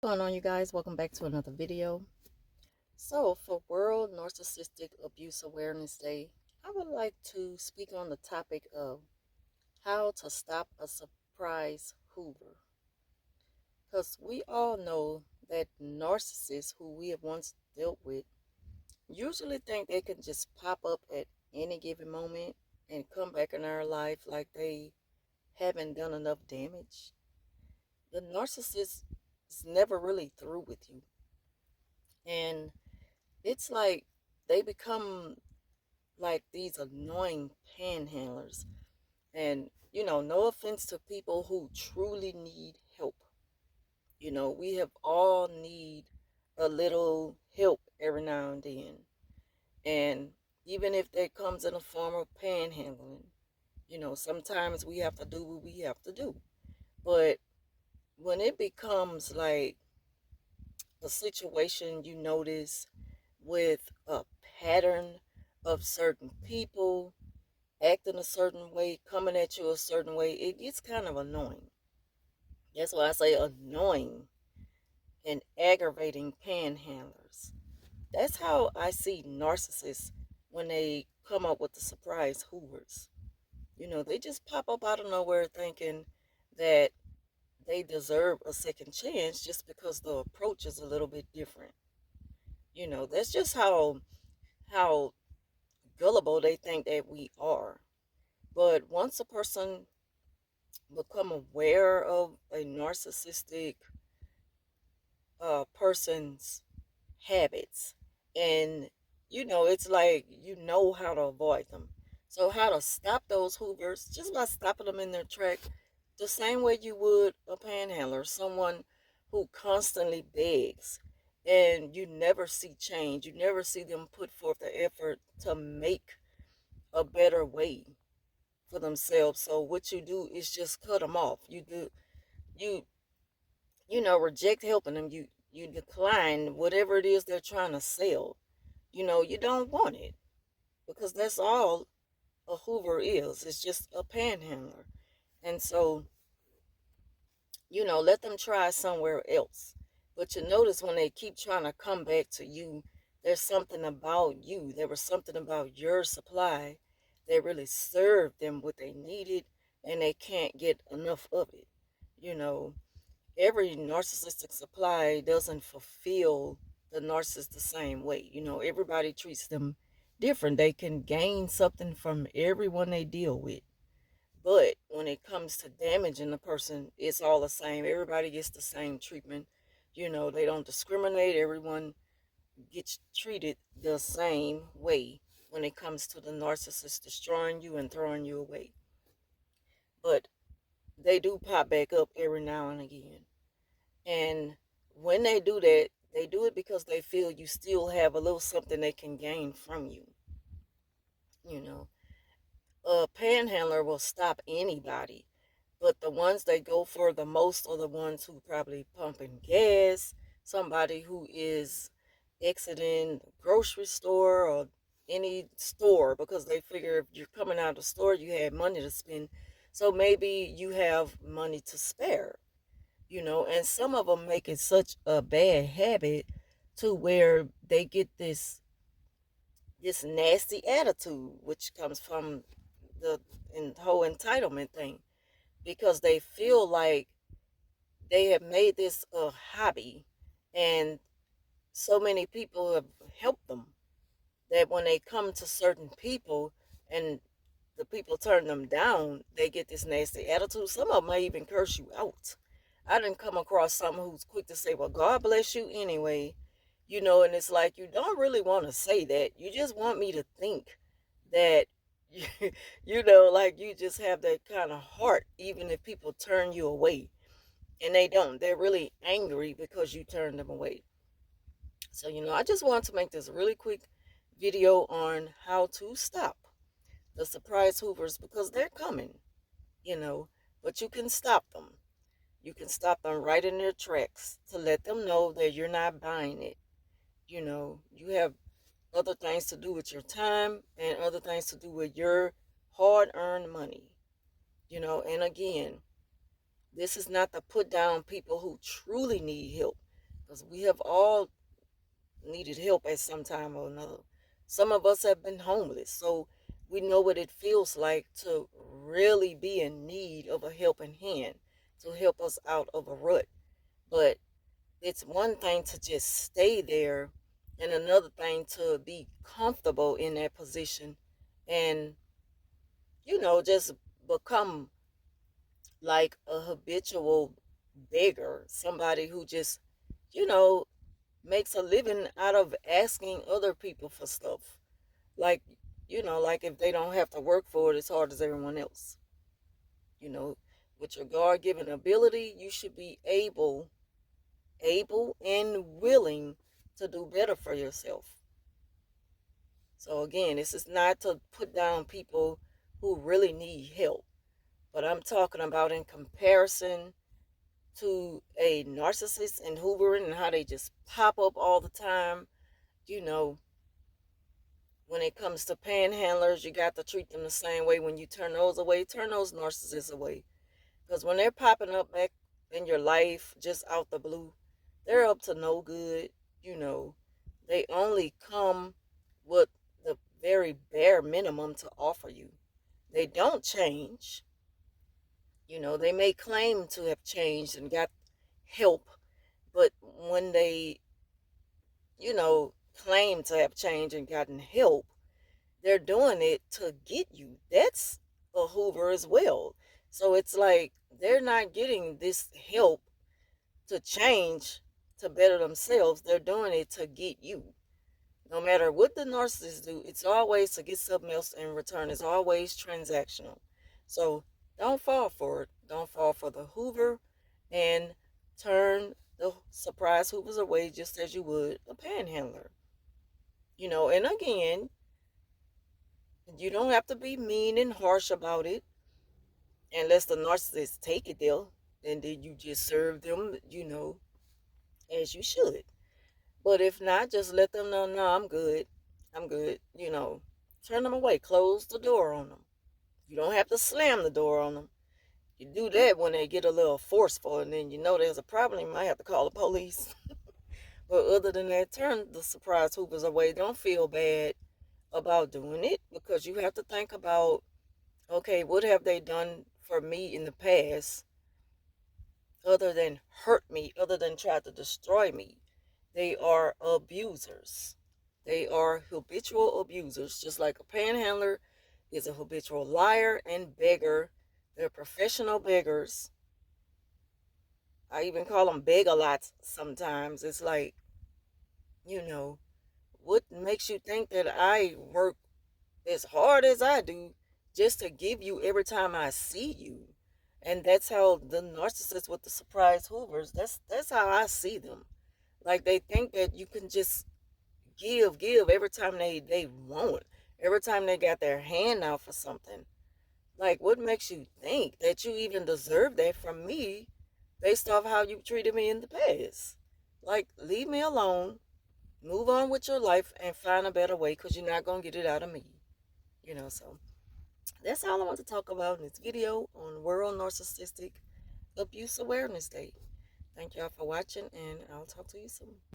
What's going on, you guys? Welcome back to another video. So for World Narcissistic Abuse Awareness Day, I would like to speak on the topic of how to stop a surprise Hoover. Because we all know that narcissists who we have once dealt with usually think they can just pop up at any given moment and come back in our life like they haven't done enough damage. The narcissist is never really through with you. And it's like they become like these annoying panhandlers. And, no offense to people who truly need help. We have all need a little help every now and then. And even if that comes in a form of panhandling, sometimes we have to do what we have to do. But when it becomes like a situation you notice with a pattern of certain people acting a certain way, coming at you a certain way, it gets kind of annoying. That's why I say annoying and aggravating panhandlers. That's how I see narcissists when they come up with the surprise Hoovers. They just pop up out of nowhere thinking that they deserve a second chance just because the approach is a little bit different. That's just how gullible they think that we are. But once a person become aware of a narcissistic person's habits, and it's like how to avoid them. So how to stop those Hoovers? Just by stopping them in their track, the same way you would a panhandler, someone who constantly begs, and you never see change. You never see them put forth the effort to make a better way for themselves. So what you do is just cut them off. You reject helping them. You decline whatever it is they're trying to sell. You don't want it because that's all a Hoover is. It's just a panhandler. And so, let them try somewhere else. But you notice when they keep trying to come back to you, there's something about you. There was something about your supply that really served them what they needed, and they can't get enough of it. You know, every narcissistic supply doesn't fulfill the narcissist the same way. Everybody treats them different. They can gain something from everyone they deal with. But when it comes to damaging the person, it's all the same. Everybody gets the same treatment. They don't discriminate. Everyone gets treated the same way when it comes to the narcissist destroying you and throwing you away. But they do pop back up every now and again. And when they do that, they do it because they feel you still have a little something they can gain from you. You know, a panhandler will stop anybody, but the ones they go for the most are the ones who probably pumping gas, somebody who is exiting the grocery store or any store because they figure if you're coming out of the store, you have money to spend. So maybe you have money to spare. And some of them make it such a bad habit to where they get this nasty attitude, which comes from the whole entitlement thing, because they feel like they have made this a hobby, and so many people have helped them that when they come to certain people and the people turn them down, they get this nasty attitude. Some of them may even curse you out. I didn't come across someone who's quick to say, well, God bless you anyway. And it's like, you don't really want to say that. You just want me to think that, like you just have that kind of heart, even if people turn you away. And they don't. They're really angry because you turned them away. So, I just want to make this really quick video on how to stop the surprise Hoovers because they're coming, you know, but you can stop them. You can stop them right in their tracks to let them know that you're not buying it. You have other things to do with your time and other things to do with your hard earned money. And again, this is not to put down people who truly need help. because we have all needed help at some time or another. Some of us have been homeless, so we know what it feels like to really be in need of a helping hand to help us out of a rut. But it's one thing to just stay there, and another thing to be comfortable in that position and, just become like a habitual beggar, somebody who just, you know, makes a living out of asking other people for stuff. Like, like if they don't have to work for it as hard as everyone else. You know, with your God given ability, you should be able and willing to do better for yourself. So again, this is not to put down people who really need help, but I'm talking about in comparison to a narcissist and hoovering and how they just pop up all the time. You know, when it comes to panhandlers, you got to treat them the same way. When you turn those away, turn those narcissists away. Because when they're popping up back in your life just out the blue, they're up to no good. You know, they only come with the very bare minimum to offer you. They don't change. They may claim to have changed and got help, but when they, claim to have changed and gotten help, they're doing it to get you. That's a Hoover as well. So it's like they're not getting this help to change to better themselves. They're doing it to get you. No matter what the narcissists do, it's always to get something else in return. It's always transactional. So don't fall for it. Don't fall for the Hoover, and turn the surprise Hoovers away just as you would a panhandler. And again, you don't have to be mean and harsh about it unless the narcissist take it there. And then you just serve them, as you should. But if not, just let them know, no, I'm good. I'm good. Turn them away. Close the door on them. You don't have to slam the door on them. You do that when they get a little forceful, and then there's a problem. You might have to call the police. But other than that, turn the surprise hoopers away. Don't feel bad about doing it, because you have to think about, okay, what have they done for me in the past other than hurt me, other than try to destroy me? They are abusers. They are habitual abusers, just like a panhandler is a habitual liar and beggar. They're professional beggars. I even call them beg-a-lots sometimes. It's like, what makes you think that I work as hard as I do just to give you every time I see you? And that's how the narcissists with the surprise hoovers, that's how I see them. Like, they think that you can just give every time they want, every time they got their hand out for something. Like, what makes you think that you even deserve that from me based off how you treated me in the past? Like, leave me alone, move on with your life, and find a better way, because you're not going to get it out of me. So that's all I want to talk about in this video on World Narcissistic Abuse Awareness Day. Thank y'all for watching, and I'll talk to you soon.